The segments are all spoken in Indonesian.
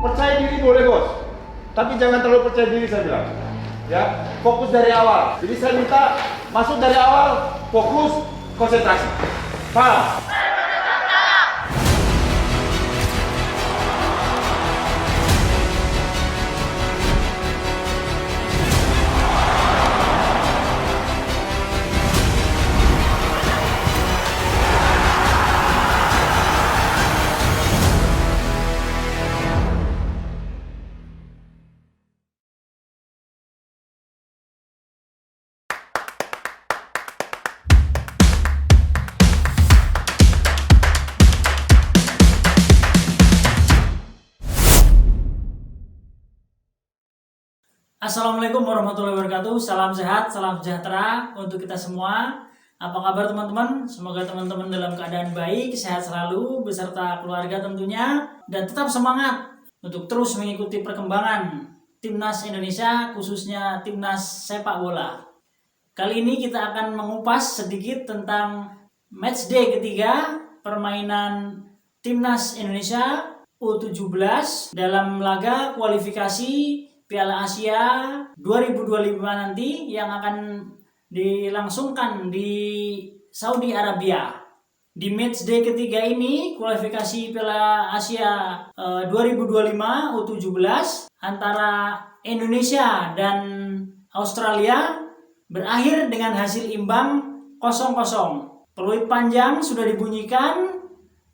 Percaya diri boleh bos, tapi jangan terlalu percaya diri saya bilang. Ya, fokus dari awal. Jadi saya minta masuk dari awal, fokus, konsentrasi. Paham? Assalamualaikum warahmatullahi wabarakatuh. Salam sehat, salam sejahtera untuk kita semua. Apa kabar teman-teman? Semoga teman-teman dalam keadaan baik, sehat selalu, beserta keluarga tentunya, dan tetap semangat untuk terus mengikuti perkembangan Timnas Indonesia, khususnya Timnas sepak bola. Kali ini kita akan mengupas sedikit tentang matchday ketiga permainan Timnas Indonesia U17 dalam laga kualifikasi Piala Asia 2025 nanti yang akan dilangsungkan di Saudi Arabia. Di matchday ketiga ini, kualifikasi Piala Asia 2025 U17 antara Indonesia dan Australia berakhir dengan hasil imbang 0-0. Peluit panjang sudah dibunyikan,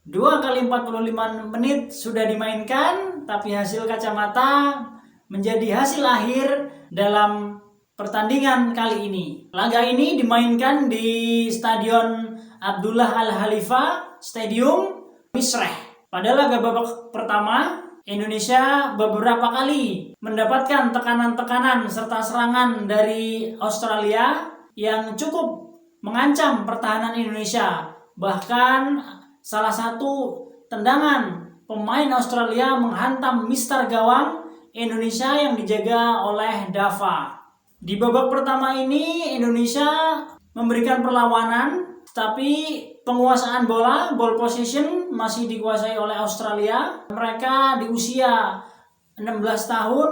2 kali 45 menit sudah dimainkan, tapi hasil kacamata menjadi hasil akhir dalam pertandingan kali ini. Laga ini dimainkan di Stadion Abdullah Al-Khalifa Stadium, Misreh. Pada laga babak pertama, Indonesia beberapa kali mendapatkan tekanan-tekanan serta serangan dari Australia yang cukup mengancam pertahanan Indonesia. Bahkan salah satu tendangan pemain Australia menghantam mister gawang Indonesia yang dijaga oleh Dava. Di babak pertama ini Indonesia memberikan perlawanan, tapi penguasaan bola, ball possession masih dikuasai oleh Australia. Mereka di usia 16 tahun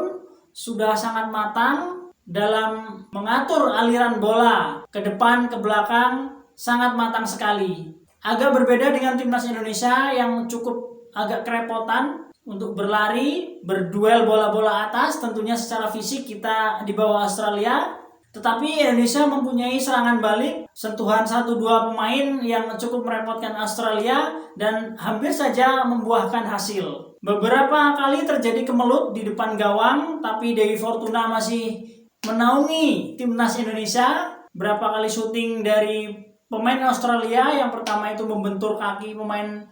sudah sangat matang dalam mengatur aliran bola ke depan, ke belakang, sangat matang sekali. Agak berbeda dengan Timnas Indonesia yang cukup agak kerepotan untuk berlari, berduel bola-bola atas. Tentunya secara fisik kita di bawah Australia, tetapi Indonesia mempunyai serangan balik, sentuhan 1-2 pemain yang cukup merepotkan Australia dan hampir saja membuahkan hasil. Beberapa kali terjadi kemelut di depan gawang, tapi Dewi Fortuna masih menaungi Timnas Indonesia. Berapa kali syuting dari pemain Australia, yang pertama itu membentur kaki pemain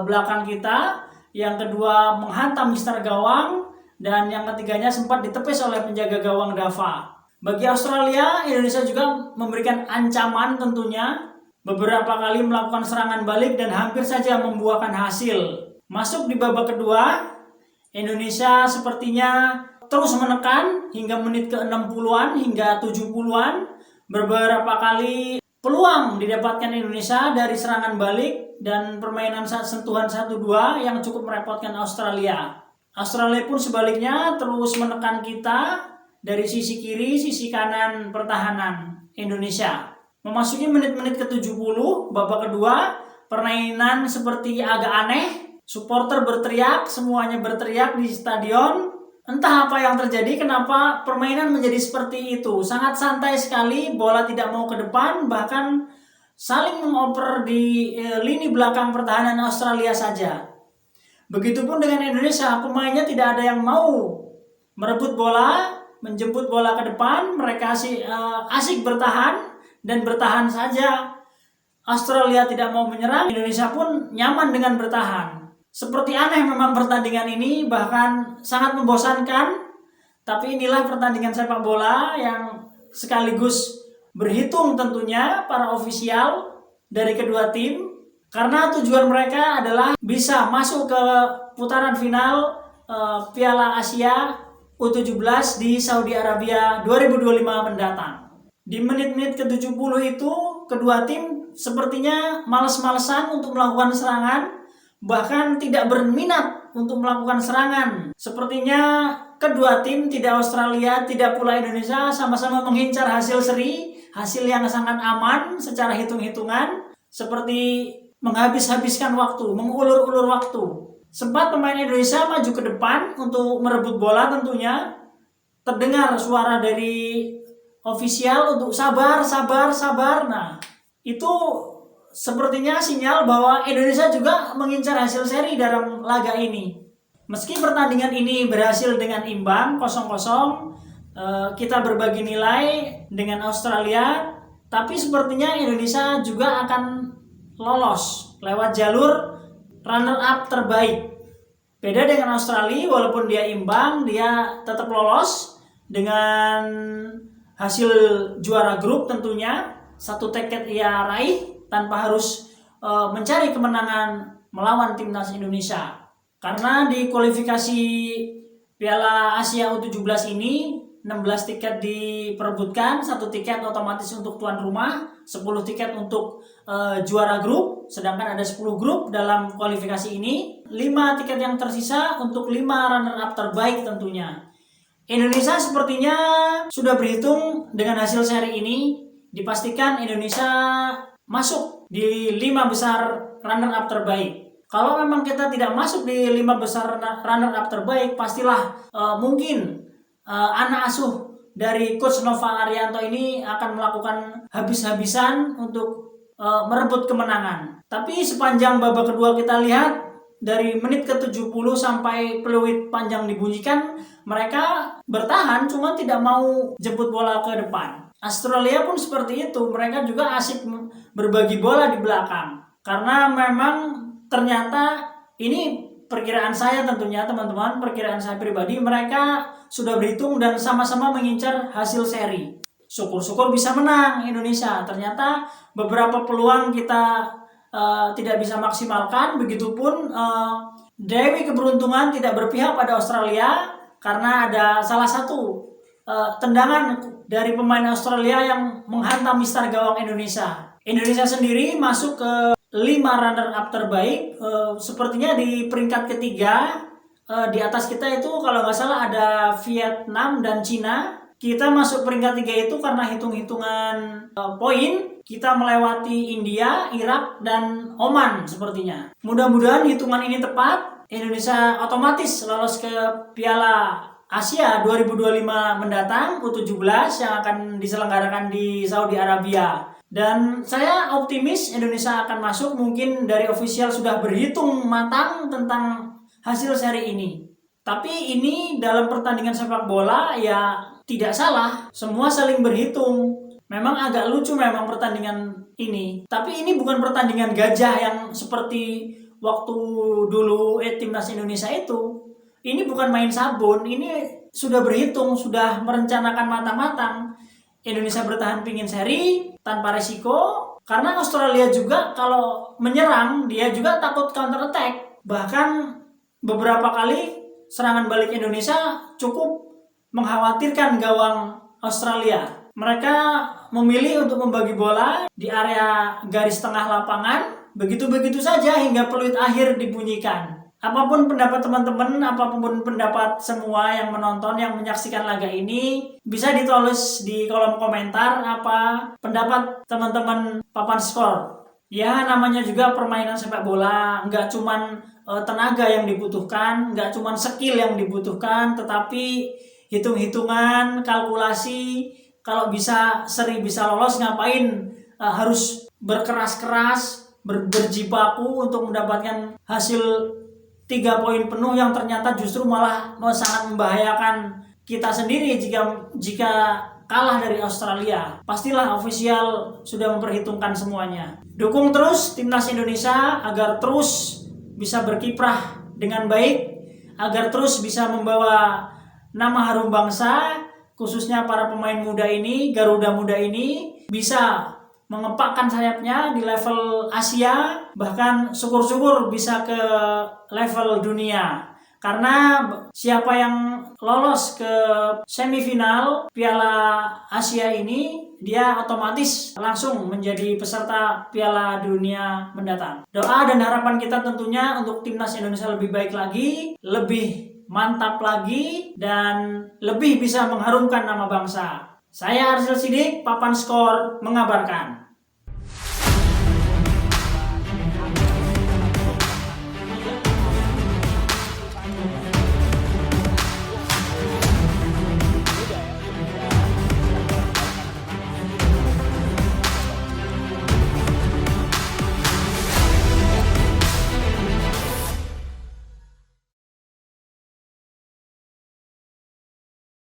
belakang kita, yang kedua menghantam mister gawang, dan yang ketiganya sempat ditepis oleh penjaga gawang Dava. Bagi Australia, Indonesia juga memberikan ancaman tentunya, beberapa kali melakukan serangan balik dan hampir saja membuahkan hasil. Masuk di babak kedua, Indonesia sepertinya terus menekan hingga menit ke-60-an hingga 70-an. Beberapa kali peluang didapatkan Indonesia dari serangan balik dan permainan sentuhan 1-2 yang cukup merepotkan Australia. Australia pun sebaliknya terus menekan kita dari sisi kiri, sisi kanan pertahanan Indonesia. Memasuki menit-menit ke-70 babak kedua, permainan seperti agak aneh. Supporter berteriak, semuanya berteriak di stadion. Entah apa yang terjadi, kenapa permainan menjadi seperti itu. Sangat santai sekali, bola tidak mau ke depan, bahkan saling mengoper di lini belakang pertahanan Australia saja. Begitupun dengan Indonesia, pemainnya tidak ada yang mau merebut bola, menjemput bola ke depan. Mereka asik bertahan dan bertahan saja. Australia tidak mau menyerang, Indonesia pun nyaman dengan bertahan. Seperti aneh memang pertandingan ini, bahkan sangat membosankan. Tapi inilah pertandingan sepak bola yang sekaligus berhitung tentunya para ofisial dari kedua tim, karena tujuan mereka adalah bisa masuk ke putaran final Piala Asia U17 di Saudi Arabia 2025 mendatang. Di menit-menit ke-70 itu kedua tim sepertinya males-malesan untuk melakukan serangan. bahkan tidak berminat untuk melakukan serangan. Sepertinya kedua tim, tidak Australia, tidak pula Indonesia, sama-sama mengincar hasil seri, hasil yang sangat aman secara hitung-hitungan, seperti menghabis-habiskan waktu, mengulur-ulur waktu. Sempat pemain Indonesia maju ke depan untuk merebut bola tentunya. Terdengar suara dari ofisial untuk sabar. Nah, itu sepertinya sinyal bahwa Indonesia juga mengincar hasil seri dalam laga ini. Meski pertandingan ini berhasil dengan imbang 0-0, kita berbagi nilai dengan Australia, tapi sepertinya Indonesia juga akan lolos lewat jalur runner-up terbaik. Beda dengan Australia, walaupun dia imbang, dia tetap lolos dengan hasil juara grup tentunya. Satu tiket ia raih tanpa harus mencari kemenangan melawan timnas Indonesia. Karena di kualifikasi Piala Asia U17 ini 16 tiket diperebutkan, 1 tiket otomatis untuk tuan rumah, 10 tiket untuk juara grup, sedangkan ada 10 grup dalam kualifikasi ini, 5 tiket yang tersisa untuk 5 runner-up terbaik tentunya. Indonesia sepertinya sudah berhitung dengan hasil seri ini, dipastikan Indonesia masuk di 5 besar runner-up terbaik. Kalau memang kita tidak masuk di 5 besar runner-up terbaik, pastilah mungkin anak asuh dari Coach Nova Arianto ini akan melakukan habis-habisan untuk merebut kemenangan. Tapi sepanjang babak kedua kita lihat, dari menit ke-70 sampai peluit panjang dibunyikan, mereka bertahan cuma tidak mau jemput bola ke depan. Australia pun seperti itu, mereka juga asik berbagi bola di belakang. Karena memang ternyata ini perkiraan saya tentunya teman-teman, perkiraan saya pribadi, mereka sudah berhitung dan sama-sama mengincar hasil seri. Syukur-syukur bisa menang Indonesia. Ternyata beberapa peluang kita tidak bisa maksimalkan. Begitupun Dewi keberuntungan tidak berpihak pada Australia karena ada salah satu tendangan dari pemain Australia yang menghantam mistar gawang Indonesia. Indonesia sendiri masuk ke 5 runner-up terbaik, sepertinya di peringkat ketiga. Di atas kita itu kalau nggak salah ada Vietnam dan Cina. Kita masuk peringkat 3 itu karena hitung-hitungan poin. Kita melewati India, Irak, dan Oman sepertinya. Mudah-mudahan hitungan ini tepat. Indonesia otomatis lolos ke Piala Asia 2025 mendatang, U17 yang akan diselenggarakan di Saudi Arabia. Dan saya optimis Indonesia akan masuk. Mungkin dari ofisial sudah berhitung matang tentang hasil seri ini. Tapi ini dalam pertandingan sepak bola ya tidak salah. Semua saling berhitung. Memang agak lucu memang pertandingan ini. Tapi ini bukan pertandingan gajah yang seperti waktu dulu timnas Indonesia itu. Ini bukan main sabun. Ini sudah berhitung, sudah merencanakan matang-matang. Indonesia bertahan pingin seri tanpa resiko. Karena Australia juga kalau menyerang, dia juga takut counter attack. Bahkan beberapa kali serangan balik Indonesia cukup mengkhawatirkan gawang Australia. Mereka memilih untuk membagi bola di area garis tengah lapangan, begitu-begitu saja hingga peluit akhir dibunyikan. Apapun pendapat teman-teman, apapun pendapat semua yang menonton, yang menyaksikan laga ini, bisa ditulis di kolom komentar apa pendapat teman-teman papan skor. Ya, namanya juga permainan sepak bola, nggak cuman tenaga yang dibutuhkan, nggak cuman skill yang dibutuhkan, tetapi hitung-hitungan, kalkulasi. Kalau bisa seri, bisa lolos, ngapain harus berkeras-keras, berjibaku untuk mendapatkan hasil 3 poin penuh yang ternyata justru malah sangat membahayakan kita sendiri jika kalah dari Australia. Pastilah ofisial sudah memperhitungkan semuanya. Dukung terus timnas Indonesia agar terus bisa berkiprah dengan baik, agar terus bisa membawa nama harum bangsa, khususnya para pemain muda ini, Garuda muda ini, bisa mengepakkan sayapnya di level Asia, bahkan syukur-syukur bisa ke level dunia. Karena siapa yang lolos ke semifinal Piala Asia ini, dia otomatis langsung menjadi peserta Piala Dunia mendatang. Doa dan harapan kita tentunya untuk timnas Indonesia lebih baik lagi, lebih mantap lagi, dan lebih bisa mengharumkan nama bangsa. Saya Arsyil Sidik, Papan Skor mengabarkan.